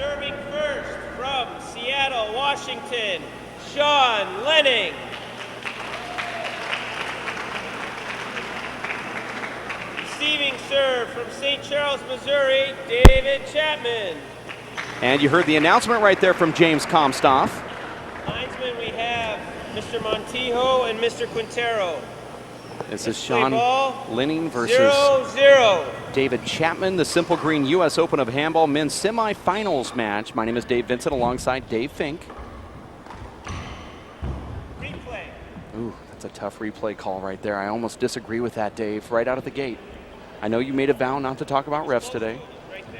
Serving first from Seattle, Washington, Sean Lenning. Receiving serve from St. Charles, Missouri, David Chapman. And you heard the announcement right there from James Comstoff. Linesmen, we have Mr. Montijo and Mr. Quintero. This is Sean Lenning versus 0-0. David Chapman, the Simple Green U.S. Open of Handball men's semifinals match. My name is Dave Vincent alongside Dave Fink. Replay. Ooh, that's a tough replay call right there. I almost disagree with that, Dave, right out of the gate. I know you made a vow not to talk about refs today.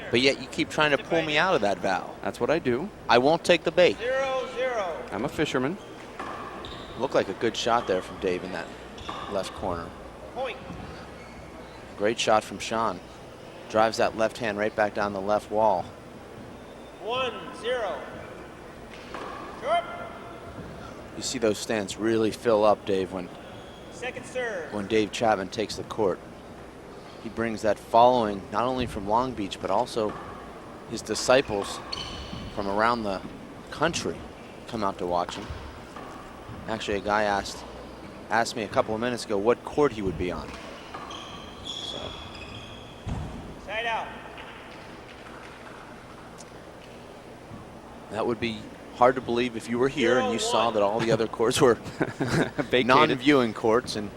But yet you keep trying to pull me out of that vow. That's what I do. I won't take the bait. 0-0. I'm a fisherman. Looked like a good shot there from Dave in that left corner. Point. Great shot from Sean. Drives that left hand right back down the left wall. 1-0. Short. You see those stands really fill up, Dave, when Second serve. Dave Chapman takes the court. He brings that following not only from Long Beach, but also his disciples from around the country come out to watch him. Actually, a guy asked me a couple of minutes ago what court he would be on. So. Side out. That would be hard to believe if you were here and you saw that all the other courts were non-viewing courts, and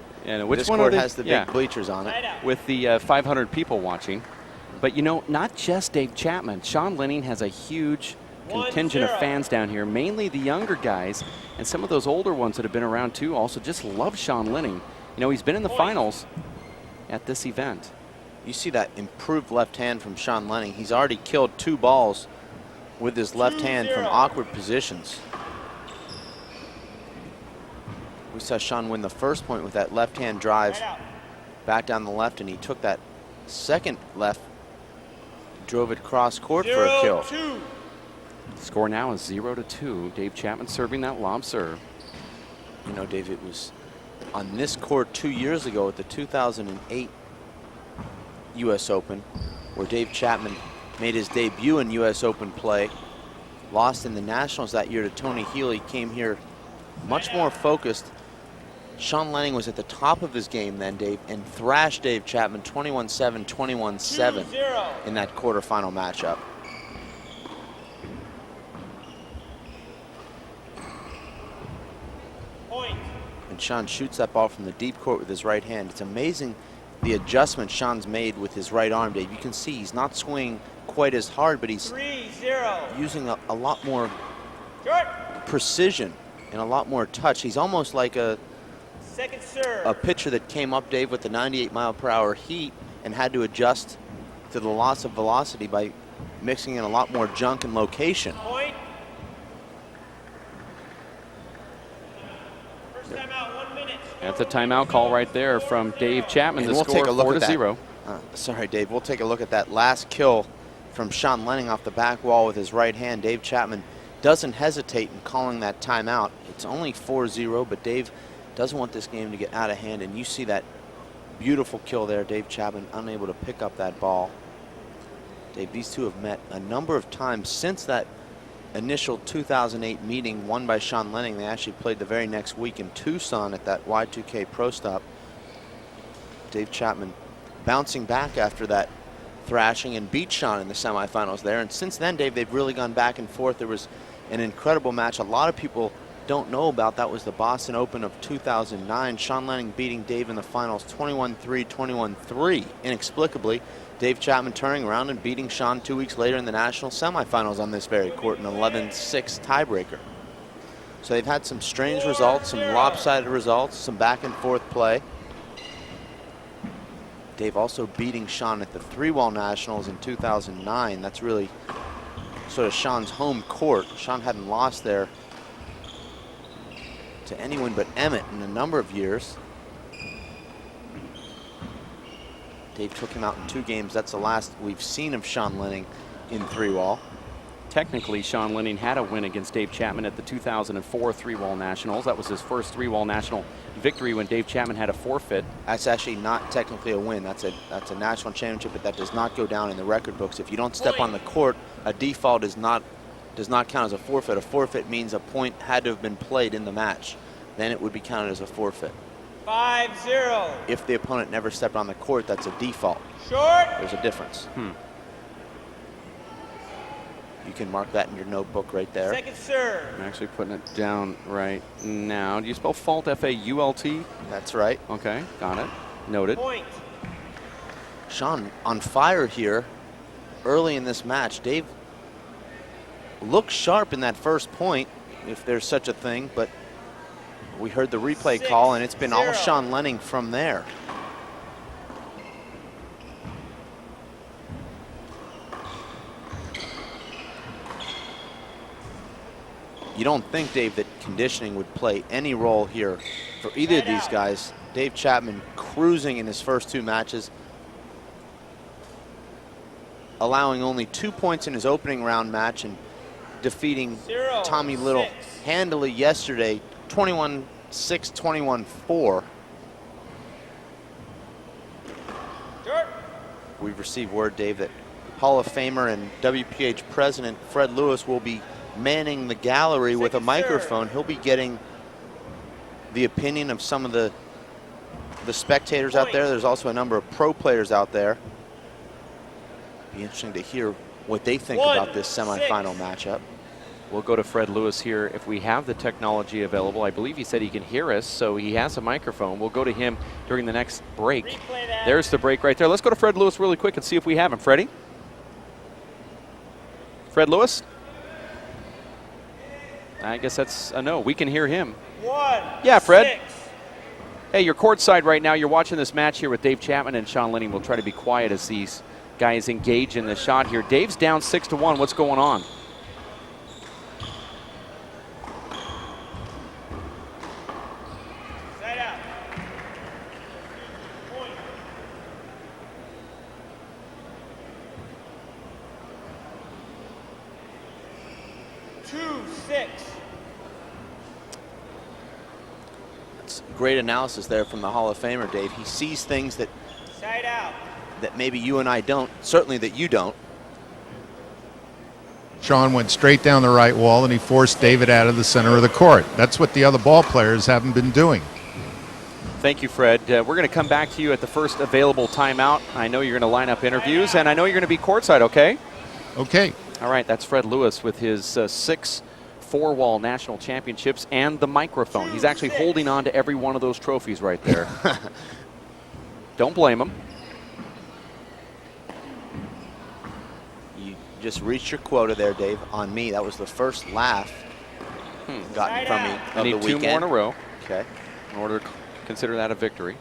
which this one court has the big bleachers on it. With the 500 people watching. But you know, not just Dave Chapman. Sean Lenning has a huge contingent of fans down here, mainly the younger guys, and some of those older ones that have been around too also just love Sean Lenning. You know, he's been in the finals at this event. You see that improved left hand from Sean Lenning. He's already killed 2 balls with his left hand from awkward positions. We saw Sean win the first point with that left hand drive back down the left, and he took that second left, drove it cross court for a kill. Score now is 0-2. Dave Chapman serving that lob serve. You know, Dave, it was on this court 2 years ago at the 2008 U.S. Open where Dave Chapman made his debut in U.S. Open play. Lost in the Nationals that year to Tony Healy. Came here much more focused. Sean Lenning was at the top of his game then, Dave, and thrashed Dave Chapman 21-7, 21-7 in that quarterfinal matchup. Point. And Sean shoots that ball from the deep court with his right hand. It's amazing the adjustment Sean's made with his right arm, Dave. You can see he's not swinging quite as hard, but he's 3-0. using a lot more precision and a lot more touch. He's almost like a Second serve. a pitcher that came up, Dave, with the 98-mile-per-hour heat and had to adjust to the loss of velocity by mixing in a lot more junk and location. Point. First timeout, 1 minute. That's a timeout call right there from Dave Chapman. And The we'll score take a look 4-0. Sorry, Dave. We'll take a look at that last kill from Sean Lenning off the back wall with his right hand. Dave Chapman doesn't hesitate in calling that timeout. It's only 4-0, but Dave doesn't want this game to get out of hand, and you see that beautiful kill there. Dave Chapman unable to pick up that ball. Dave, these two have met a number of times since that initial 2008 meeting won by Sean Lenning. They actually played the very next week in Tucson at that Y2K Pro Stop. Dave Chapman bouncing back after that thrashing and beat Sean in the semifinals there, and since then, Dave, they've really gone back and forth. There was an incredible match a lot of people don't know about. That was the Boston Open of 2009. Sean Lenning beating Dave in the finals 21-3, 21-3. Inexplicably, Dave Chapman turning around and beating Sean 2 weeks later in the national semifinals on this very court, an 11-6 tiebreaker. So they've had some strange results, some lopsided results, some back and forth play. Dave also beating Sean at the 3-Wall Nationals in 2009. That's really sort of Sean's home court. Sean hadn't lost there to anyone but Emmett in a number of years. Dave took him out in 2 games. That's the last we've seen of Sean Lenning in 3-Wall. technically, Sean Lenning had a win against Dave Chapman at the 2004 three-wall nationals. That was his first three-wall national victory when Dave Chapman had a forfeit. That's actually not technically a win. That's a national championship, but that does not go down in the record books. If you don't step on the court, a default does not count as a forfeit. A forfeit means a point had to have been played in the match. Then it would be counted as a forfeit. 5-0. If the opponent never stepped on the court, that's a default. Short. There's a difference. You can mark that in your notebook right there. Second serve. I'm actually putting it down right now. Do you spell fault F-A-U-L-T? That's right. Okay, got it. Noted. Point. Sean on fire here early in this match. Dave looked sharp in that first point, if there's such a thing, but we heard the replay call, and it's been all Sean Lenning from there. You don't think, Dave, that conditioning would play any role here for either of these guys. Dave Chapman cruising in his first two matches, allowing only 2 points in his opening round match and defeating Tommy Little handily yesterday, 21-6, 21-4. We've received word, Dave, that Hall of Famer and WPH President Fred Lewis will be manning the gallery with a microphone. He'll be getting the opinion of some of the spectators out there. There's also a number of pro players out there. Be interesting to hear what they think about this semifinal matchup. We'll go to Fred Lewis here if we have the technology available. I believe he said he can hear us, so he has a microphone. We'll go to him during the next break. There's the break right there. Let's go to Fred Lewis really quick and see if we have him. Freddie? Fred Lewis? I guess that's a no. We can hear him. Yeah, Fred. Hey, you're courtside right now. You're watching this match here with Dave Chapman and Sean Lenning. We'll try to be quiet as these guys engage in the shot here. Dave's down 6-1. What's going on? Side out. Point. 2-6. Great analysis there from the Hall of Famer, Dave. He sees things that maybe you and I don't, certainly that you don't. Sean went straight down the right wall, and he forced David out of the center of the court. That's what the other ball players haven't been doing. Thank you, Fred. We're going to come back to you at the first available timeout. I know you're going to line up interviews, and I know you're going to be courtside, okay? Okay. All right, that's Fred Lewis with his 6 four-wall national championships and the microphone. He's actually holding on to every one of those trophies right there. Don't blame him. You just reached your quota there, Dave, on me. That was the first laugh gotten from me of I need the weekend. 2 more in a row. Okay. In order to consider that a victory.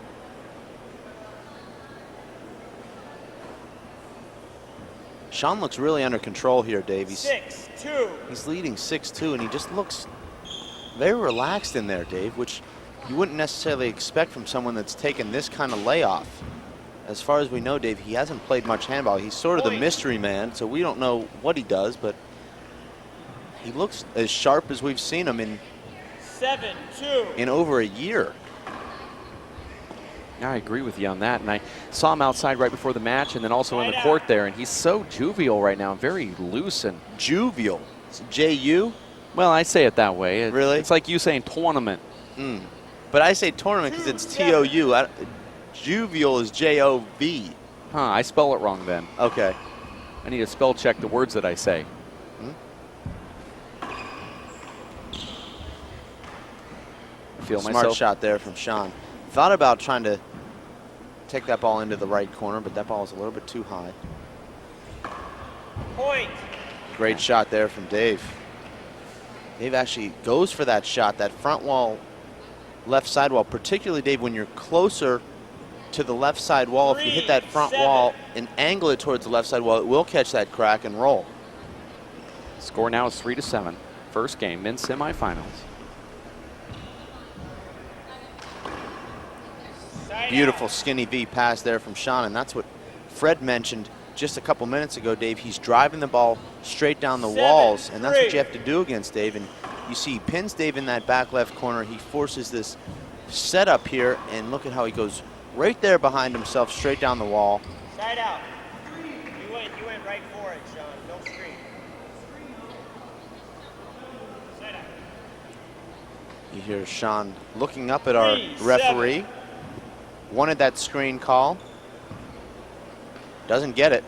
Sean looks really under control here, Dave. He's 6-2. He's leading 6-2, and he just looks very relaxed in there, Dave, which you wouldn't necessarily expect from someone that's taken this kind of layoff. As far as we know, Dave, he hasn't played much handball. He's sort of the mystery man, so we don't know what he does, but he looks as sharp as we've seen him in 7-2. in over a year. I agree with you on that, and I saw him outside right before the match and then also in the court there, and he's so jovial right now, very loose and jovial. J-U? Well, I say it that way. Really? It's like you saying tournament. But I say tournament because it's T-O-U. Jovial is J-O-V. Huh, I spell it wrong then. Okay. I need to spell check the words that I say. Feel Smart myself. shot there from Sean. Thought about trying to take that ball into the right corner, but that ball is a little bit too high. Point. Great shot there from Dave. Dave actually goes for that shot, that front wall, left side wall, particularly, Dave, when you're closer to the left side wall. If you hit that front wall and angle it towards the left side wall, it will catch that crack and roll. Score now is 3-7. First game, men's semifinals. Beautiful skinny V pass there from Sean, and that's what Fred mentioned just a couple minutes ago, Dave. He's driving the ball straight down the 7-3. walls, and that's what you have to do against Dave. And you see he pins Dave in that back left corner. He forces this setup here, and look at how he goes right there behind himself, straight down the wall. Side out. You went right for it, Sean. No screen. Side out. You hear Sean looking up at our 3-7. referee. Wanted that screen call. Doesn't get it.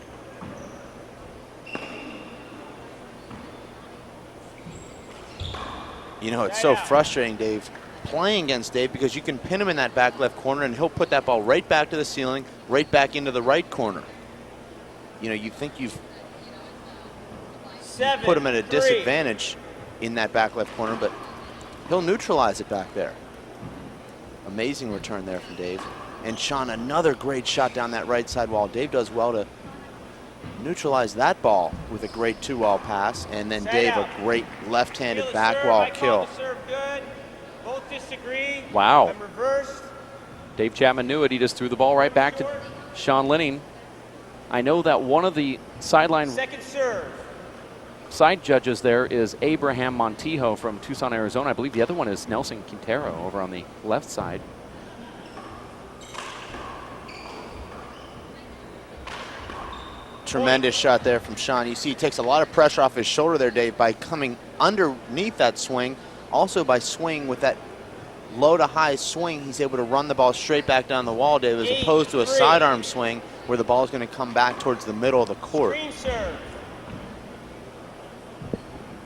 You know, it's so frustrating, Dave, playing against Dave, because you can pin him in that back left corner and he'll put that ball right back to the ceiling, right back into the right corner. You know, you think you've put him at a disadvantage in that back left corner, but he'll neutralize it back there. Amazing return there from Dave. And Sean, another great shot down that right side wall. Dave does well to neutralize that ball with a great 2-wall pass, and then Dave a great left-handed back wall kill. Both disagree. Wow. I'm reversed. Dave Chapman knew it. He just threw the ball right back to Sean Lenning. I know that one of the sideline Second serve. side judges there is Abraham Montijo from Tucson, Arizona. I believe the other one is Nelson Quintero over on the left side. Tremendous shot there from Sean. You see he takes a lot of pressure off his shoulder there, Dave, by coming underneath that swing. Also by swinging with that low to high swing, he's able to run the ball straight back down the wall, Dave, as opposed to a sidearm swing where the ball is going to come back towards the middle of the court. Screen serve.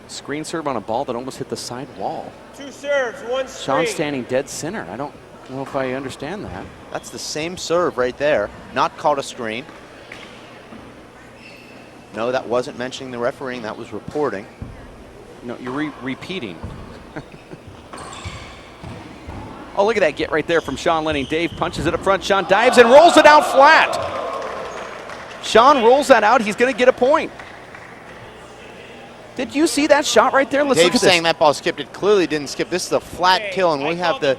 Screen serve on a ball that almost hit the side wall. 2 serves, 1 screen. Sean standing dead center. I don't know if I understand that. That's the same serve right there. Not called a screen. No, that wasn't mentioning the refereeing. That was reporting. No, you're repeating. Oh, look at that get right there from Sean Lenning. Dave punches it up front. Sean dives and rolls it out flat. Sean rolls that out. He's going to get a point. Did you see that shot right there? Let's look at Dave's this. saying that ball skipped. It clearly didn't skip. This is a flat kill, and we have the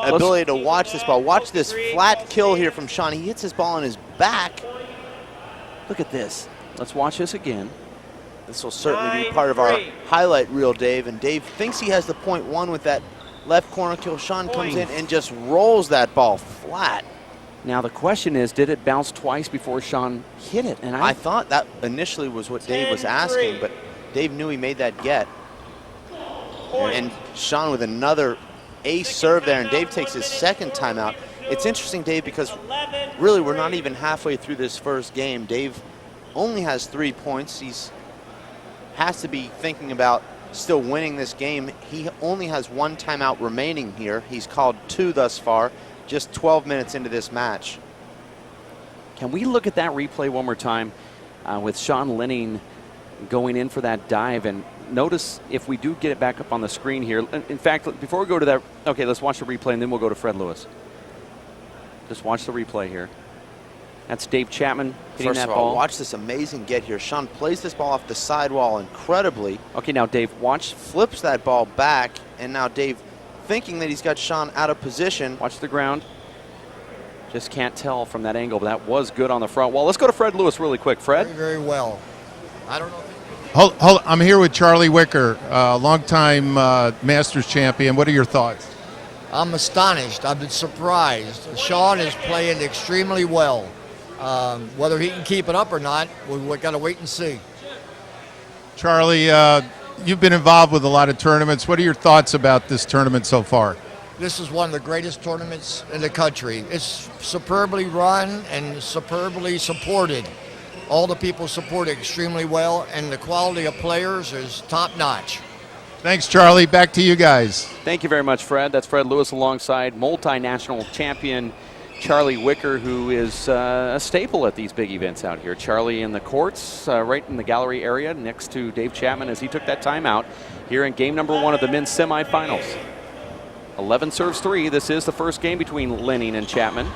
ability to watch this ball. Watch this flat kill here from Sean. He hits his ball on his back. Look at this. Let's watch this again. This will certainly be part of our highlight reel, Dave. And Dave thinks he has the .1 with that left corner kill. Sean comes in and just rolls that ball flat. Now the question is, did it bounce twice before Sean hit it? And I thought that initially was what Dave was asking, but Dave knew he made that get. And Sean with another ace serve there, and Dave takes his second timeout. It's interesting, Dave, because really we're not even halfway through this first game. Dave only has 3 points. He's has to be thinking about still winning this game. He only has 1 timeout remaining here. He's called 2 thus far, just 12 minutes into this match. Can we look at that replay one more time with Sean Lenning going in for that dive? And notice if we do get it back up on the screen here. In fact, before we go to that, okay, let's watch the replay and then we'll go to Fred Lewis. Just watch the replay here. That's Dave Chapman hitting First that of all, ball. watch this amazing get here. Sean plays this ball off the sidewall incredibly. Okay, now Dave, watch. Flips that ball back, and now Dave, thinking that he's got Sean out of position. Watch the ground. Just can't tell from that angle, but that was good on the front wall. Let's go to Fred Lewis really quick. Fred? Very, very well. I don't know. Hold, I'm here with Charlie Wicker, longtime Masters champion. What are your thoughts? I'm astonished. I've been surprised. Sean is playing extremely well. Whether he can keep it up or not, we've got to wait and see. Charlie, you've been involved with a lot of tournaments. What are your thoughts about this tournament so far? This is one of the greatest tournaments in the country. It's superbly run and superbly supported. All the people support it extremely well, and the quality of players is top-notch. Thanks, Charlie. Back to you guys. Thank you very much, Fred. That's Fred Lewis alongside multinational champion Charlie Wicker, who is a staple at these big events out here. Charlie in the courts, right in the gallery area next to Dave Chapman as he took that timeout here in game number 1 of the men's semifinals. 11 serves 3. This is the first game between Lenning and Chapman.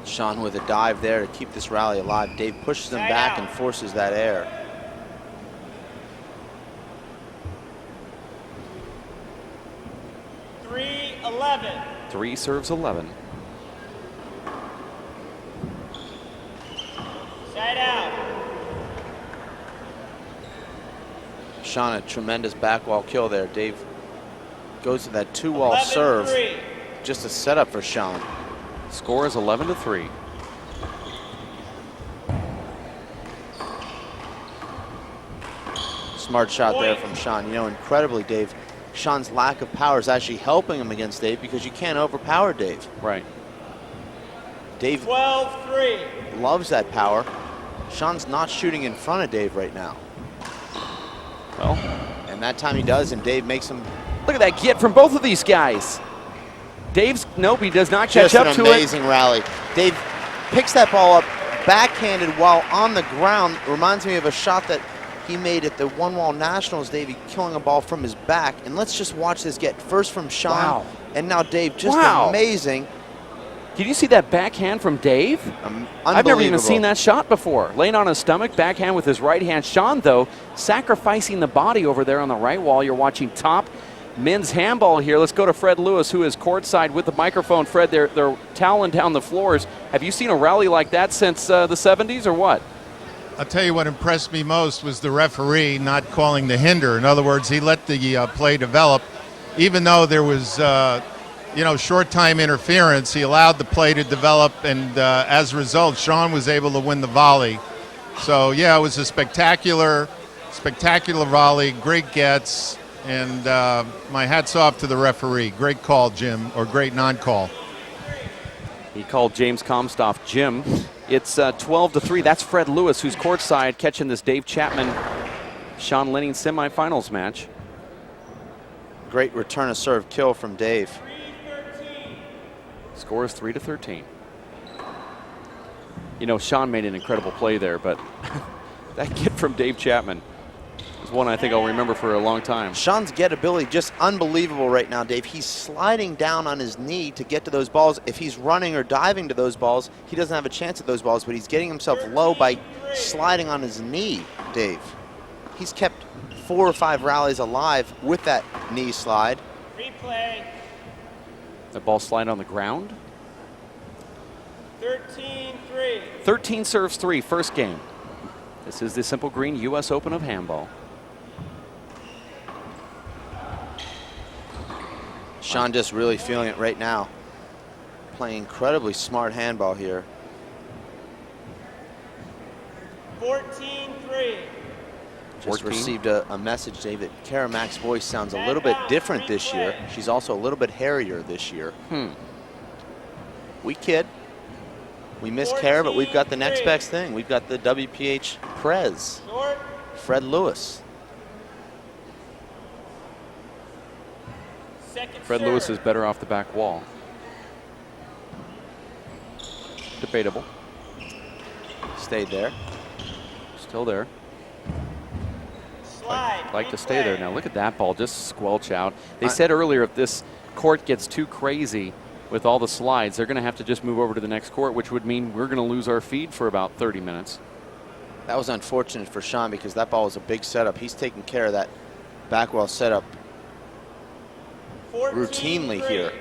Sean with a dive there to keep this rally alive. Dave pushes him back and forces that air. Three serves 11. Side out. Sean, a tremendous back wall kill there. Dave goes to that 2-wall serve. 11-3. Just a setup for Sean. Score is 11-3. Smart shot there from Sean. You know, incredibly, Dave, Sean's lack of power is actually helping him against Dave because you can't overpower Dave. Right. Dave 12-3. loves that power. Sean's not shooting in front of Dave right now. Well, And that time he does, and Dave makes him look at that get from both of these guys. Dave's, nope, he does not catch just up an to it. amazing rally. Dave picks that ball up backhanded while on the ground. Reminds me of a shot that he made at the one-wall nationals, Davey, killing a ball from his back. And let's just watch this get first from Sean. Wow. And now Dave, just Wow. amazing. Did you see that backhand from Dave? I've never even seen that shot before. Laying on his stomach, backhand with his right hand. Sean, though, sacrificing the body over there on the right wall. You're watching top men's handball here. Let's go to Fred Lewis, who is courtside with the microphone. Fred, they're toweling down the floors. Have you seen a rally like that since the 70s or what? I'll tell you what impressed me most was the referee not calling the hinder. In other words, he let the play develop. Even though there was, short time interference, he allowed the play to develop, and as a result, Sean was able to win the volley. So, yeah, it was a spectacular volley, great gets, and my hat's off to the referee. Great call, Jim, or great non-call. He called James Comstoff Jim. It's 12-3. That's Fred Lewis, who's courtside catching this Dave Chapman, Sean Lenning semifinals match. Great return of serve kill from Dave. Score is 3-13. You know, Sean made an incredible play there, but that kid from Dave Chapman is one I think I'll remember for a long time. Sean's get ability just unbelievable right now, Dave. He's sliding down on his knee to get to those balls. If he's running or diving to those balls, he doesn't have a chance at those balls, but he's getting himself low by sliding on his knee, Dave. He's kept 4 or 5 rallies alive with that knee slide. Replay. The ball slide on the ground. 13-3. 13 serves 3, first game. This is the Simple Green U.S. Open of Handball. Sean just really feeling it right now. Playing incredibly smart handball here. 14-3. Just 14. received a message, Dave, that Kara Mack's voice sounds a little bit different this year. She's also a little bit hairier this year. We kid. We miss Kara, but we've got the next best thing. We've got the WPH Prez, Short. Fred Lewis. Second Fred serve. Lewis is better off the back wall. Debatable. Stayed there. Still there. Slide. Like to stay there. Now look at that ball just squelch out. They I- said earlier if this court gets too crazy with all the slides, they're going to have to just move over to the next court, which would mean we're going to lose our feed for about 30 minutes. That was unfortunate for Sean because that ball was a big setup. He's taking care of that back wall setup 14-3. routinely here.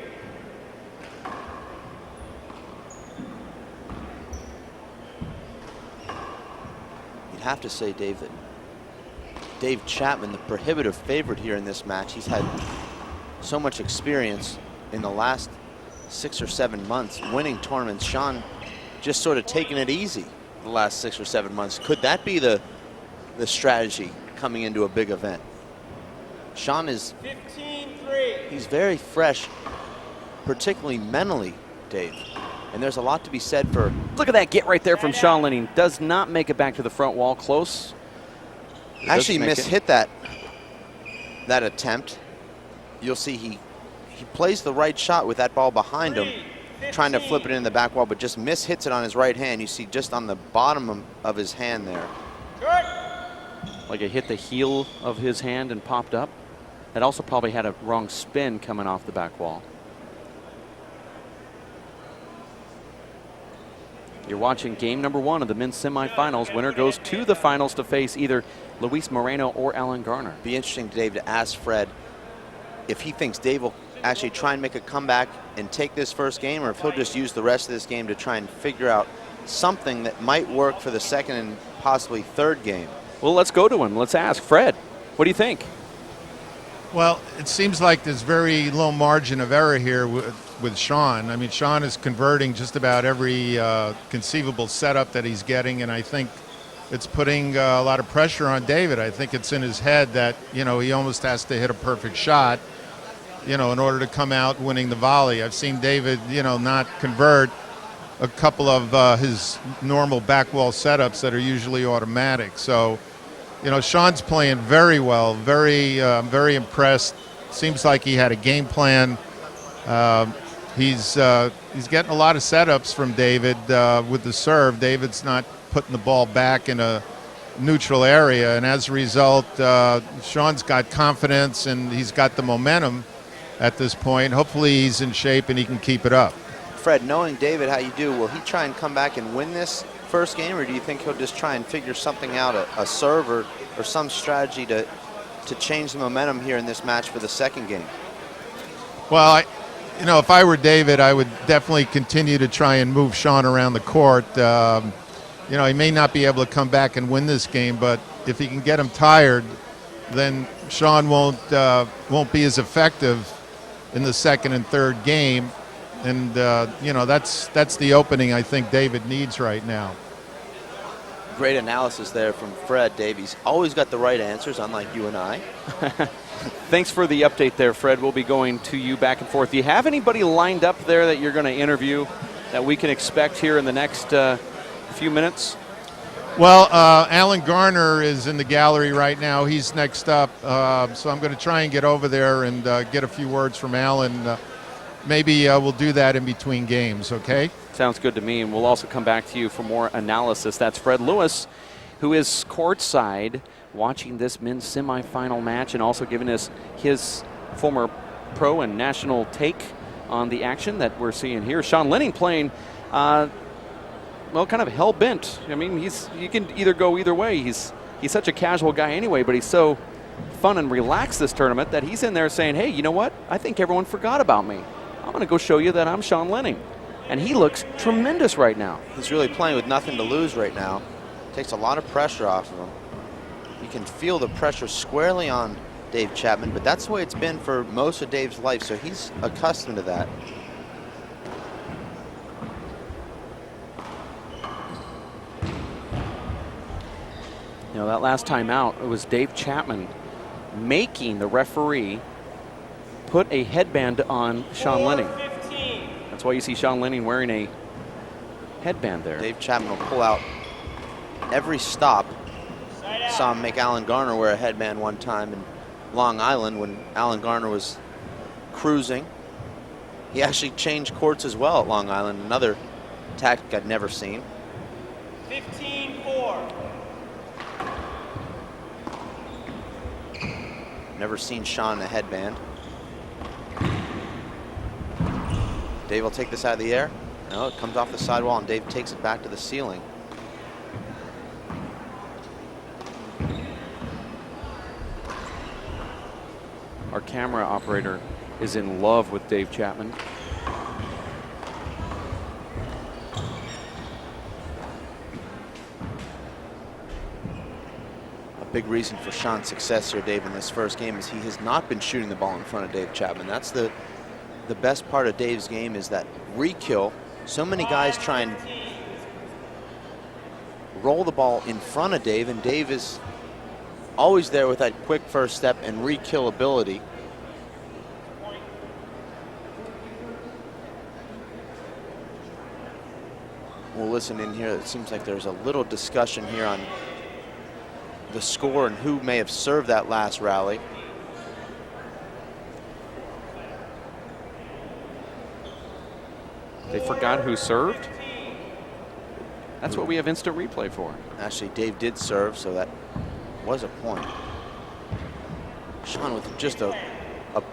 You'd have to say, Dave, that Dave Chapman, the prohibitive favorite here in this match, he's had so much experience in the last 6 or 7 months winning tournaments. Sean just sort of taking it easy the last 6 or 7 months. Could that be the strategy coming into a big event? Sean is 15-3. he's very fresh, particularly mentally, Dave. And there's a lot to be said for Look at that get right there from Sean Lenning. Does not make it back to the front wall. Close. actually Doesn't make it. mishit that attempt. You'll see he plays the right shot with that ball behind him, trying to flip it in the back wall, but just mishits it on his right hand. You see just on the bottom of his hand there. Short. Like it hit the heel of his hand and popped up. It also probably had a wrong spin coming off the back wall. You're watching game number 1 of the men's semifinals. Winner goes to the finals to face either Luis Moreno or Alan Garner. Be interesting, Dave, to ask Fred if he thinks Dave will actually try and make a comeback and take this first game, or if he'll just use the rest of this game to try and figure out something that might work for the second and possibly third game. Well, let's go to him. Let's ask Fred. What do you think? Well, it seems like there's very low margin of error here with Sean. I mean, Sean is converting just about every conceivable setup that he's getting, and I think it's putting a lot of pressure on David. I think it's in his head that, he almost has to hit a perfect shot, in order to come out winning the volley. I've seen David, not convert a couple of his normal back wall setups that are usually automatic. So, Sean's playing very well, very impressed. Seems like he had a game plan. He's getting a lot of setups from David with the serve. David's not putting the ball back in a neutral area, and as a result, Sean's got confidence and he's got the momentum at this point. Hopefully he's in shape and he can keep it up. Fred, knowing David how you do, will he try and come back and win this first game, or do you think he'll just try and figure something out, a serve or some strategy to change the momentum here in this match for the second game? Well, if I were David, I would definitely continue to try and move Sean around the court. He may not be able to come back and win this game, but if he can get him tired, then Sean won't be as effective in the second and third game. And, that's the opening I think David needs right now. Great analysis there from Fred, Dave. He's always got the right answers, unlike you and I. Thanks for the update there, Fred. We'll be going to you back and forth. Do you have anybody lined up there that you're going to interview that we can expect here in the next few minutes? Well, Alan Garner is in the gallery right now. He's next up. So I'm going to try and get over there and get a few words from Alan. Maybe we'll do that in between games, okay? Sounds good to me, and we'll also come back to you for more analysis. That's Fred Lewis, who is courtside watching this men's semifinal match and also giving us his former pro and national take on the action that we're seeing here. Sean Lenning playing, kind of hell-bent. I mean, you can either go either way. He's such a casual guy anyway, but he's so fun and relaxed this tournament that he's in there saying, hey, you know what? I think everyone forgot about me. I'm going to go show you that I'm Sean Lenning. And he looks tremendous right now. He's really playing with nothing to lose right now. Takes a lot of pressure off of him. You can feel the pressure squarely on Dave Chapman, but that's the way it's been for most of Dave's life, so he's accustomed to that. That last time out, it was Dave Chapman making the referee put a headband on Sean Lenning. That's why you see Sean Lenning wearing a headband there. Dave Chapman will pull out every stop. Saw him make Alan Garner wear a headband one time in Long Island when Alan Garner was cruising. He actually changed courts as well at Long Island, another tactic I'd never seen. 15-4. Never seen Sean in a headband. Dave will take this out of the air. No, it comes off the sidewall, and Dave takes it back to the ceiling. Our camera operator is in love with Dave Chapman. A big reason for Sean's success here, Dave, in this first game is he has not been shooting the ball in front of Dave Chapman. That's the best part of Dave's game, is that re-kill. So many guys try and roll the ball in front of Dave, and Dave is always there with that quick first step and re-kill ability. We'll listen in here. It seems like there's a little discussion here on the score and who may have served that last rally. They forgot who served? That's what we have instant replay for. Actually, Dave did serve, so that was a point. Sean with just a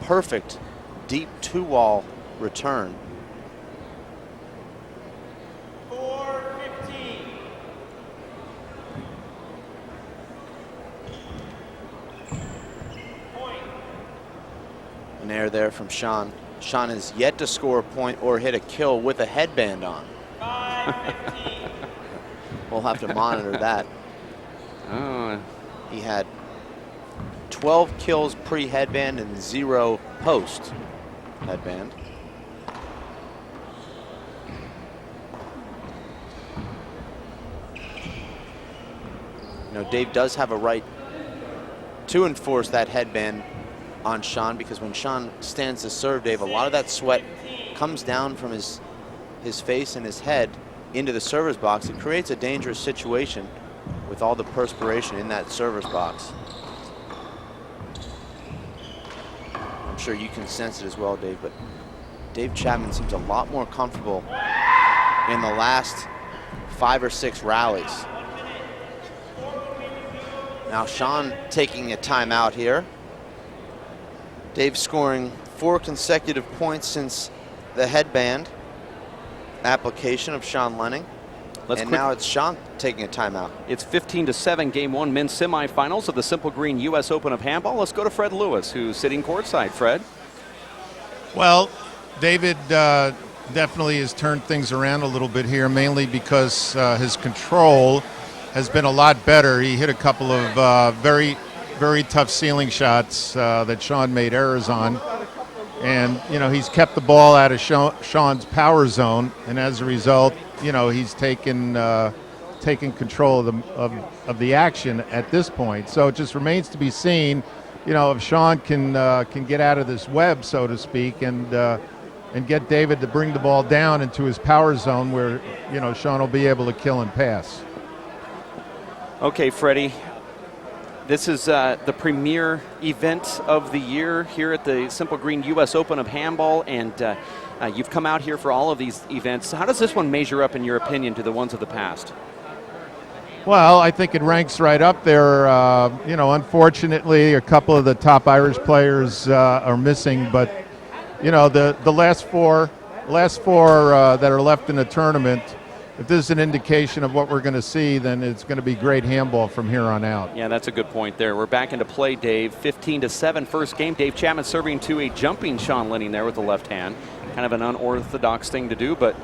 perfect deep two-wall return. 4-15. Point. An error there from Sean. Sean has yet to score a point or hit a kill with a headband on. 5-15. We'll have to monitor that. Oh, He had 12 kills pre-headband and 0 post-headband. You know, Dave does have a right to enforce that headband on Sean, because when Sean stands to serve, Dave, a lot of that sweat comes down from his face and his head into the server's box. It creates a dangerous situation with all the perspiration in that server's box. I'm sure you can sense it as well, Dave, but Dave Chapman seems a lot more comfortable in the last 5 or 6 rallies. Now Sean taking a timeout here. Dave scoring 4 consecutive points since the headband application of Sean Lenning. Now it's Sean taking a timeout. It's 15-7, Game 1 men's semifinals of the Simple Green U.S. Open of Handball. Let's go to Fred Lewis, who's sitting courtside. Fred? Well, David definitely has turned things around a little bit here, mainly because his control has been a lot better. He hit a couple of very tough ceiling shots that Sean made errors on. And, you know, he's kept the ball out of Sean's power zone, and as a result, you know, he's taken control of the action at this point. So it just remains to be seen, you know, if Sean can get out of this web, so to speak, and get David to bring the ball down into his power zone where, you know, Sean will be able to kill and pass. Okay, Freddie. This is the premier event of the year here at the Simple Green U.S. Open of Handball, and you've come out here for all of these events. How does this one measure up, in your opinion, to the ones of the past? Well, I think it ranks right up there. You know, unfortunately, a couple of the top Irish players are missing, but you know, the last four that are left in the tournament, if this is an indication of what we're going to see, then it's going to be great handball from here on out. Yeah, that's a good point there. We're back into play, Dave. 15-7 first game. Dave Chapman serving to a jumping Sean Lenning there with the left hand. Kind of an unorthodox thing to do, but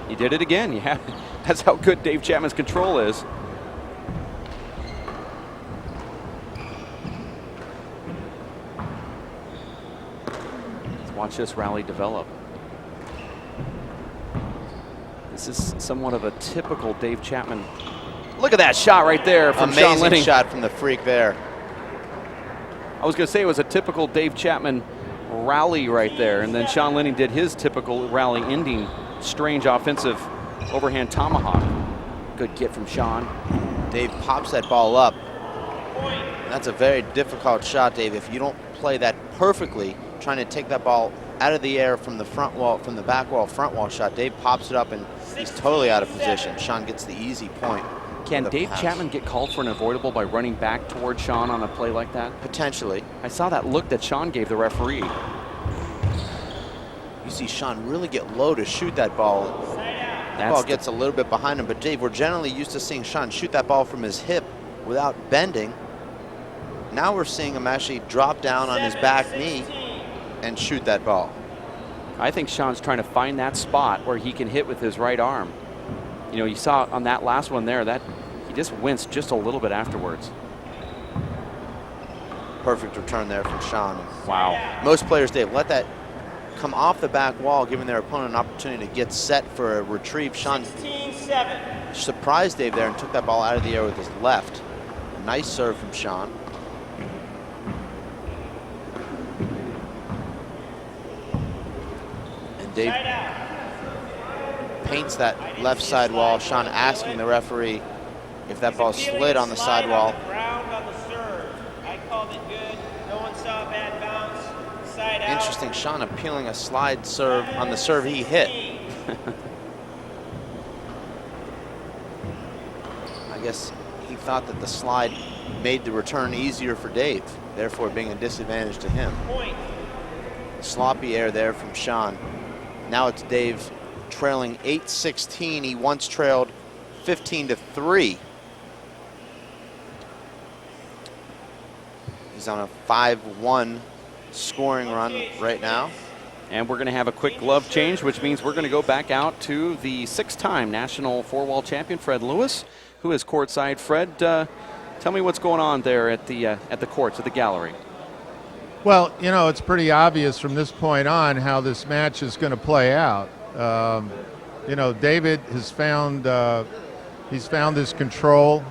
he did it again. Yeah, that's how good Dave Chapman's control is. Let's watch this rally develop. This is somewhat of a typical Dave Chapman. Look at that shot right there from Sean Lenning. Amazing shot from the freak there. I was going to say it was a typical Dave Chapman rally right there, and then Sean Lenning did his typical rally ending strange offensive overhand tomahawk. Good get from Sean. Dave pops that ball up. That's a very difficult shot, Dave. If you don't play that perfectly, trying to take that ball out of the air from the front wall, from the back wall, front wall shot, Dave pops it up and he's totally out of position. Sean gets the easy point. Can Dave Chapman get called for an avoidable by running back toward Sean on a play like that? Potentially. I saw that look that Sean gave the referee. You see Sean really get low to shoot that ball. That ball gets a little bit behind him, but Dave, we're generally used to seeing Sean shoot that ball from his hip without bending. Now we're seeing him actually drop down on his back knee and shoot that ball. I think Sean's trying to find that spot where he can hit with his right arm. You know, you saw on that last one there that he just winced just a little bit afterwards. Perfect return there from Sean. Wow. Most players, Dave, let that come off the back wall, giving their opponent an opportunity to get set for a retrieve. Sean surprised Dave there and took that ball out of the air with his left. Nice serve from Sean. And Dave paints that left side wall. Sean asking the referee if that ball slid on the side wall. Interesting, Sean appealing a slide serve on the serve he hit. I guess he thought that the slide made the return easier for Dave, therefore being a disadvantage to him. Sloppy air there from Sean. Now it's Dave trailing 8-16. He once trailed 15-3. He's on a 5-1 scoring run right now. And we're going to have a quick glove change, which means we're going to go back out to the 6-time national four-wall champion, Fred Lewis, who is courtside. Fred, Tell me what's going on there at the courts, at the gallery. Well, you know, it's pretty obvious from this point on how this match is going to play out. You know, David has found his control,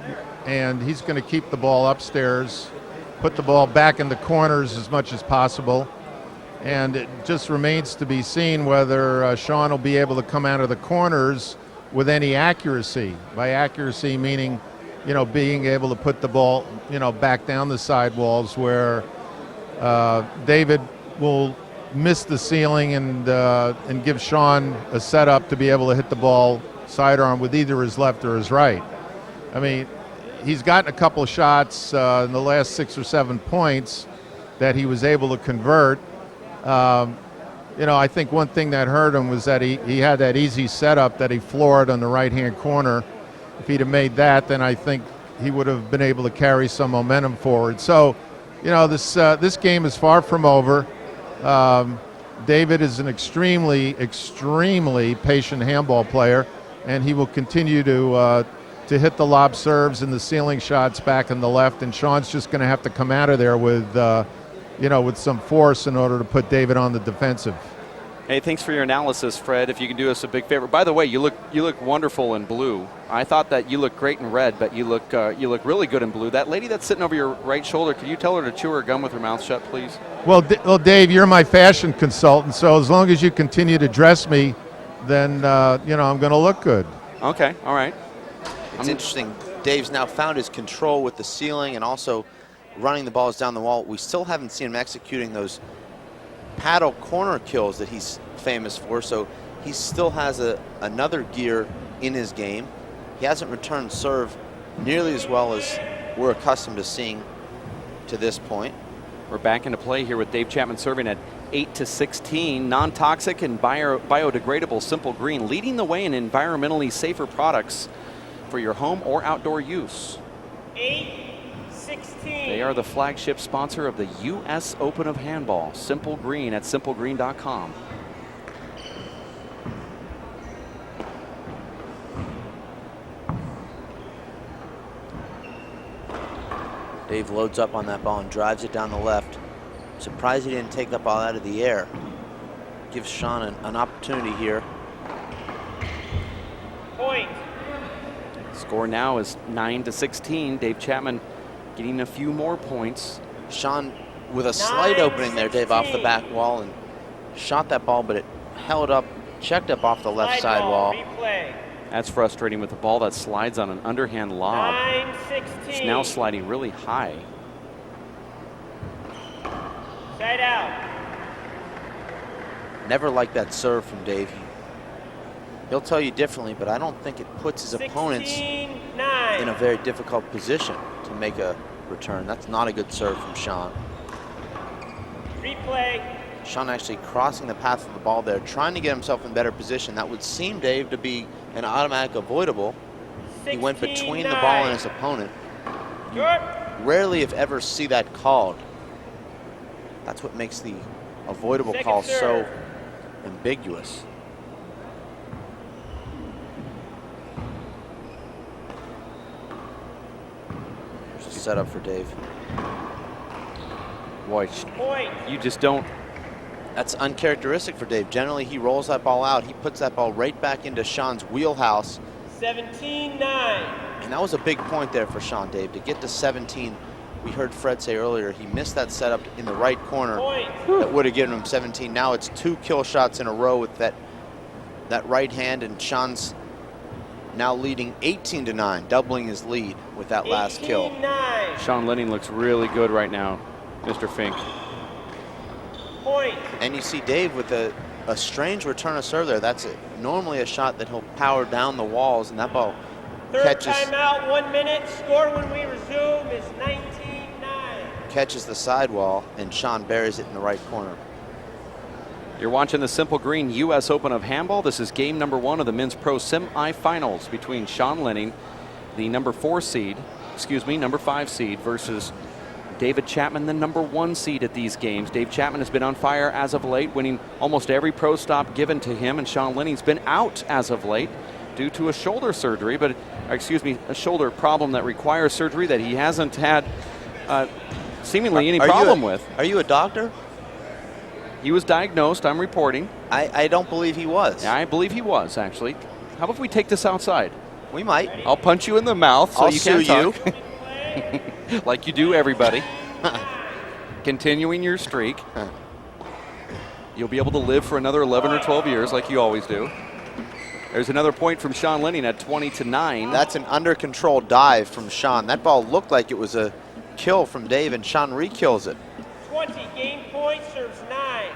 and he's going to keep the ball upstairs, put the ball back in the corners as much as possible. And it just remains to be seen whether Sean will be able to come out of the corners with any accuracy. By accuracy, meaning, you know, being able to put the ball, you know, back down the sidewalls where David will miss the ceiling and give Sean a setup to be able to hit the ball sidearm with either his left or his right. I mean, he's gotten a couple of shots in the last 6 or 7 points that he was able to convert. You know, I think one thing that hurt him was that he had that easy setup that he floored on the right-hand corner. If he'd have made that, then I think he would have been able to carry some momentum forward. So, you know, this game is far from over. David is an extremely patient handball player, and he will continue to hit the lob serves and the ceiling shots back in the left. And Sean's just going to have to come out of there with, you know, with some force in order to put David on the defensive. Hey, thanks for your analysis, Fred. If you can do us a big favor. By the way, you look wonderful in blue. I thought that you looked great in red, but you look really good in blue. That lady that's sitting over your right shoulder, could you tell her to chew her gum with her mouth shut, please? Well, Dave, you're my fashion consultant, so as long as you continue to dress me, then you know, I'm going to look good. Okay, all right. It's interesting. Dave's now found his control with the ceiling and also running the balls down the wall. We still haven't seen him executing those paddle corner kills that he's famous for, so he still has another gear in his game. He hasn't returned serve nearly as well as we're accustomed to seeing to this point. We're back into play here with Dave Chapman serving at 8-16. Non-toxic and biodegradable Simple Green, leading the way in environmentally safer products for your home or outdoor use. 8-16. They are the flagship sponsor of the U.S. Open of Handball. Simple Green at simplegreen.com. Dave loads up on that ball and drives it down the left. Surprised he didn't take that ball out of the air. Gives Sean an opportunity here. Point. Score now is 9-16. Dave Chapman getting a few more points. Sean with a slight opening there, Dave, off the back wall, and shot that ball, but it held up, checked up off the left side wall. Replay. That's frustrating with the ball that slides on an underhand lob. 9-16. It's now sliding really high. Side out. Never liked that serve from Dave. He'll tell you differently, but I don't think it puts his opponents 16-9. in a very difficult position to make a return. That's not a good serve from Sean. Replay. Sean actually crossing the path of the ball there, trying to get himself in better position. That would seem, Dave, to be an automatic avoidable. He went between the ball and his opponent. Short. Rarely, if ever, see that called. That's what makes the avoidable Second call serve. so ambiguous. There's a setup for Dave. Boy, Point. you just don't. That's uncharacteristic for Dave. Generally, he rolls that ball out. He puts that ball right back into Sean's wheelhouse. 17-9. And that was a big point there for Sean, Dave. To get to 17, we heard Fred say earlier, he missed that setup in the right corner. Point. That would have given him 17. Now it's 2 kill shots in a row with that right hand, and Sean's now leading 18-9, doubling his lead with that last kill. 18-9. Sean Lenning looks really good right now, Mr. Fink. Point. And you see Dave with a strange return of serve there. That's normally a shot that he'll power down the walls, and that ball Third catches, timeout, 1 minute. Score when we resume is 19-9. catches the sidewall, and Sean buries it in the right corner. You're watching the Simple Green U.S. Open of Handball. This is game number 1 of the men's pro semifinals between Sean Lenning, the number 5 seed, versus David Chapman, the number 1 seed at these games. Dave Chapman has been on fire as of late, winning almost every pro stop given to him, and Sean Lenning's been out as of late, due to a shoulder surgery, a shoulder problem that requires surgery that he hasn't had seemingly any problem with. Are you a doctor? He was diagnosed, I'm reporting. I don't believe he was. I believe he was, actually. How about if we take this outside? We might. I'll punch you in the mouth so I'll you can't sue talk. Like you do everybody. Continuing your streak. You'll be able to live for another 11 or 12 years like you always do. There's another point from Sean Lenning at 20-9. That's an under control dive from Sean. That ball looked like it was a kill from Dave, and Sean re-kills it. 20, game point, serves 9.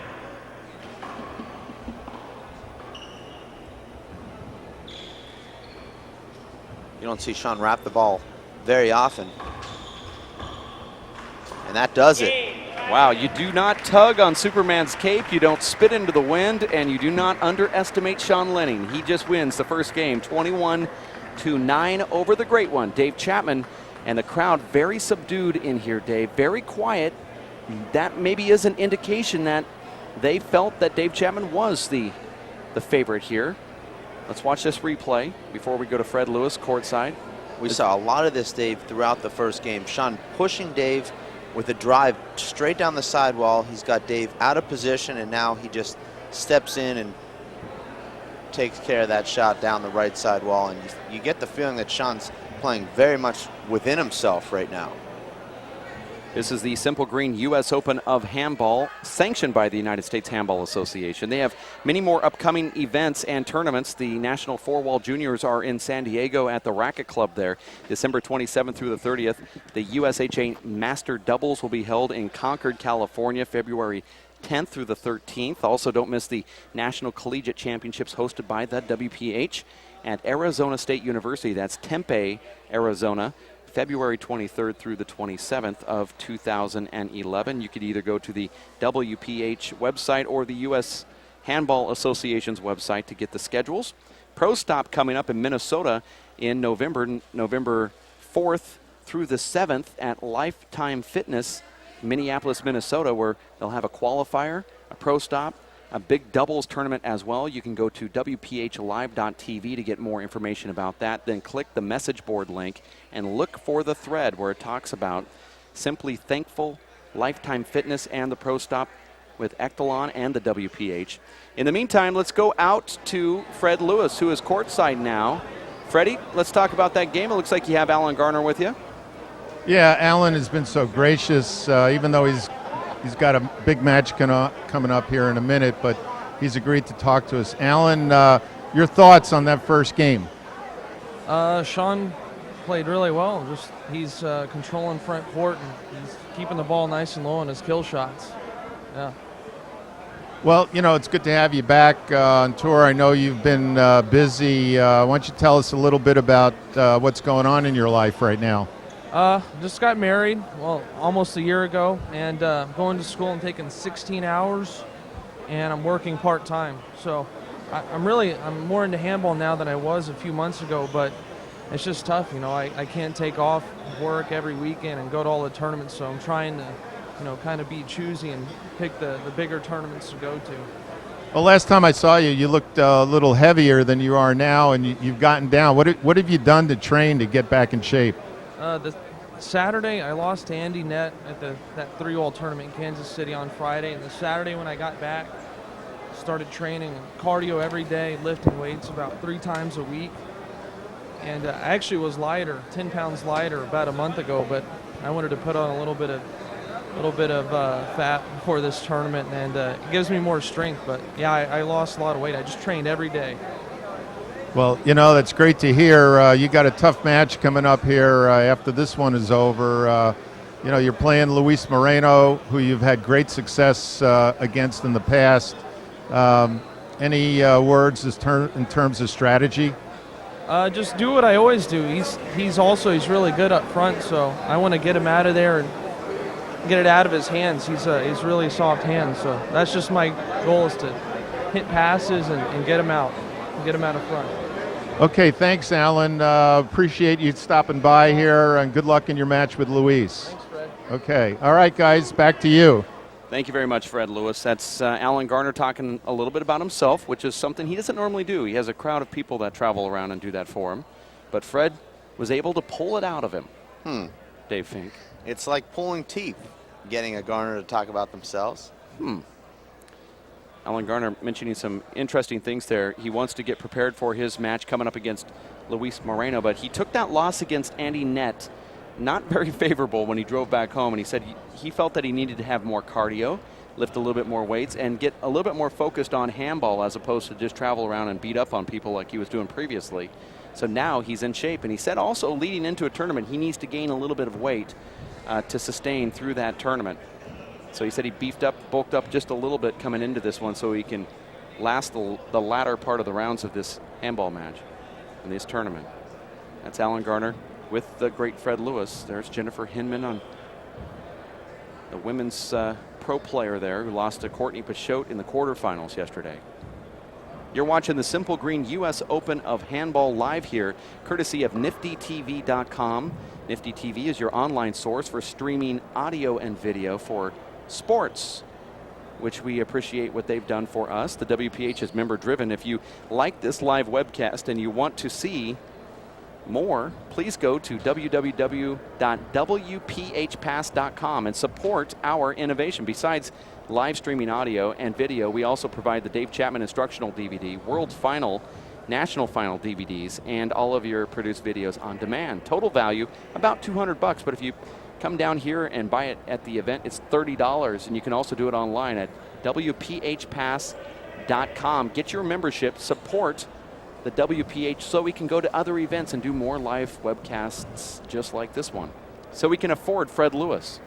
You don't see Sean wrap the ball very often. And that does it. Wow, you do not tug on Superman's cape, you don't spit into the wind, and you do not underestimate Sean Lenning. He just wins the first game, 21-9 over the great one, Dave Chapman. And the crowd very subdued in here, Dave, very quiet. That maybe is an indication that they felt that Dave Chapman was the favorite here. Let's watch this replay before we go to Fred Lewis courtside. We saw a lot of this, Dave, throughout the first game. Sean pushing Dave with a drive straight down the sidewall. He's got Dave out of position, and now he just steps in and takes care of that shot down the right side wall. And you get the feeling that Sean's playing very much within himself right now. This is the Simple Green U.S. Open of Handball, sanctioned by the United States Handball Association. They have many more upcoming events and tournaments. The National Four-Wall Juniors are in San Diego at the Racket Club there, December 27th through the 30th. The USHA Master Doubles will be held in Concord, California, February 10th through the 13th. Also, don't miss the National Collegiate Championships hosted by the WPH at Arizona State University. That's Tempe, Arizona, February 23rd through the 27th of 2011. You could either go to the WPH website or the U.S. Handball Association's website to get the schedules. Pro Stop coming up in Minnesota in November 4th through the 7th at Lifetime Fitness, Minneapolis, Minnesota, where they'll have a qualifier, a Pro Stop, a big doubles tournament as well. You can go to WPHlive.tv to get more information about that. Then click the message board link and look for the thread where it talks about Simply Thankful, Lifetime Fitness, and the Pro Stop with Echelon and the WPH. In the meantime, let's go out to Fred Lewis, who is courtside now. Freddie, let's talk about that game. It looks like you have Alan Garner with you. Yeah, Alan has been so gracious, even though he's got a big match coming up here in a minute, but he's agreed to talk to us. Alan, your thoughts on that first game? Sean played really well. He's controlling front court, and he's keeping the ball nice and low on his kill shots. Yeah. Well, it's good to have you back on tour. I know you've been busy. Why don't you tell us a little bit about what's going on in your life right now? Just got married, almost a year ago, and going to school and taking 16 hours, and I'm working part-time. So I'm more into handball now than I was a few months ago, but it's just tough. I can't take off work every weekend and go to all the tournaments, so I'm trying to, kind of be choosy and pick the bigger tournaments to go to. Well, last time I saw you, you looked a little heavier than you are now, and you've gotten down. What have you done to train to get back in shape? The Saturday, I lost to Andy Nett at that 3-wall tournament in Kansas City on Friday. And the Saturday when I got back, started training cardio every day, lifting weights about 3 times a week. And I actually was lighter, 10 pounds lighter about a month ago, but I wanted to put on a little bit of fat before this tournament, and it gives me more strength. But yeah, I lost a lot of weight. I just trained every day. Well, that's great to hear. You got a tough match coming up here after this one is over. You're playing Luis Moreno, who you've had great success against in the past. Any words in terms of strategy? Just do what I always do. He's really good up front, so I want to get him out of there and get it out of his hands. He's really soft hands, so that's just my goal, is to hit passes and get him out of front. Okay, thanks, Alan. Appreciate you stopping by here, and good luck in your match with Luis. Thanks, Fred. Okay. All right, guys, back to you. Thank you very much, Fred Lewis. That's Alan Garner talking a little bit about himself, which is something he doesn't normally do. He has a crowd of people that travel around and do that for him. But Fred was able to pull it out of him. Dave Fink. It's like pulling teeth, getting a Garner to talk about themselves. Alan Garner mentioning some interesting things there. He wants to get prepared for his match coming up against Luis Moreno, but he took that loss against Andy Nett not very favorable when he drove back home, and he said he felt that he needed to have more cardio, lift a little bit more weights, and get a little bit more focused on handball as opposed to just travel around and beat up on people like he was doing previously. So now he's in shape, and he said also leading into a tournament he needs to gain a little bit of weight to sustain through that tournament. So he said he bulked up just a little bit coming into this one so he can last the latter part of the rounds of this handball match in this tournament. That's Alan Garner with the great Fred Lewis. There's Jennifer Hinman on the women's pro player there who lost to Courtney Pachot in the quarterfinals yesterday. You're watching the Simple Green U.S. Open of Handball live here, courtesy of NiftyTV.com. Nifty TV is your online source for streaming audio and video for sports, which we appreciate what they've done for us. The WPH is member driven. If you like this live webcast and you want to see more, please go to www.wphpass.com and support our innovation. Besides live streaming audio and video, we also provide the Dave Chapman instructional DVD, World Final, National Final DVDs, and all of your produced videos on demand. Total value about $200, but if you come down here and buy it at the event, it's $30, and you can also do it online at wphpass.com. Get your membership, support the WPH so we can go to other events and do more live webcasts just like this one, so we can afford Fred Lewis.